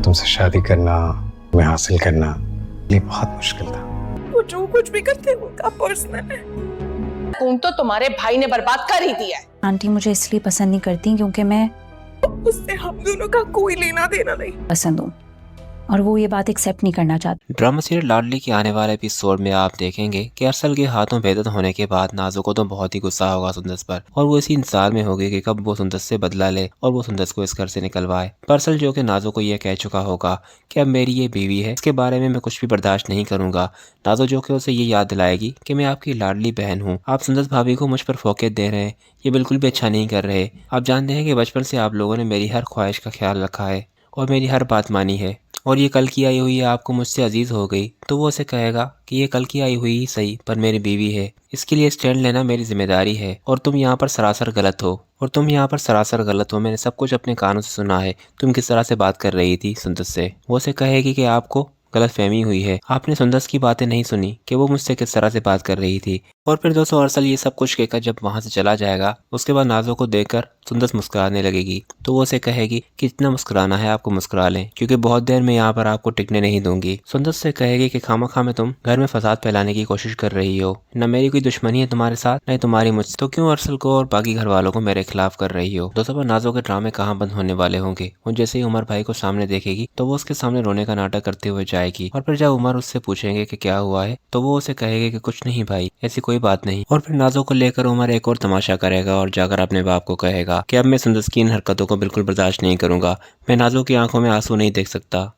तुमसे शादी करना, तुम्हें हासिल करना ये बहुत मुश्किल था। वो जो कुछ भी करते वो उनका पर्सनल है। खून तो तुम्हारे भाई ने बर्बाद कर ही दिया है। आंटी मुझे इसलिए पसंद नहीं करती क्योंकि मैं उससे हम दोनों का कोई लेना देना नहीं। पसंद हूँ और वो ये बात एक्सेप्ट नहीं करना चाहती। ड्रामा सीरियल लाडली के आने वाले एपिसोड में आप देखेंगे कि अरसल के हाथों बेइज्जत होने के बाद नाजो को तो बहुत ही गुस्सा होगा सुंदस पर, और वो इसी इंतजार में होगी कि कब वो सुंदस से बदला ले और वो सुंदस को इस घर से निकलवाए। पर अरसल जो कि नाजो को यह कह चुका होगा कि अब मेरी ये बीवी है, इसके बारे में मैं कुछ भी बर्दाश्त नहीं करूंगा। नाजो जो कि उसे ये याद दिलाएगी कि मैं आपकी लाडली बहन हूँ, आप सुंदस भाभी को मुझ पर फोकत दे रहे हैं, ये बिल्कुल भी अच्छा नहीं कर रहे। आप जानते हैं कि बचपन से आप लोगों ने मेरी हर ख्वाहिश का ख्याल रखा है और मेरी हर बात मानी है, और ये कल की आई हुई है आपको मुझसे अजीज हो गई, तो वो उसे कहेगा कि ये कल की आई हुई ही सही पर मेरी बीवी है, इसके लिए स्टैंड लेना मेरी जिम्मेदारी है, और तुम यहाँ पर सरासर गलत हो, मैंने सब कुछ अपने कानों से सुना है। तुम किस तरह से बात कर रही थी सुंदस से। वो उसे कहेगी कि आपको गलत फहमी हुई है, आपने सुंदस की बातें नहीं सुनी कि वो मुझसे किस तरह से बात कर रही थी। और फिर दोस्तों अरसल ये सब कुछ कहकर जब वहां से चला जाएगा, उसके बाद नाजो को देखकर सुंदस मुस्कुराने लगेगी, तो वो उसे कहेगी कि इतना मुस्कुराना है आपको मुस्कुरा लें, क्योंकि बहुत देर में यहाँ पर आपको टिकने नहीं दूंगी। सुंदस से कहेगी कि खामखा में तुम घर में फसाद फैलाने की कोशिश कर रही हो, न मेरी कोई दुश्मनी है तुम्हारे साथ, न तुम्हारी मुझसे, तो क्यों अरसल को और बाकी घर वालों को मेरे खिलाफ कर रही हो। दोस्तों पर नाजो के ड्रामे कहाँ बंद होने वाले होंगे। वो जैसे ही उमर भाई को सामने देखेगी तो वो उसके सामने रोने का नाटक करते हुए जाएगी, और फिर जब उमर उससे पूछेंगे कि क्या हुआ है तो वो उसे कहेगी कि कुछ नहीं भाई, ऐसी कोई बात नहीं। और फिर नाजो को लेकर उमर एक और तमाशा करेगा और जाकर अपने बाप को कहेगा कि अब मैं सुंदस की इन हरकतों को बिल्कुल बर्दाश्त नहीं करूंगा, मैं नाजो की आंखों में आंसू नहीं देख सकता।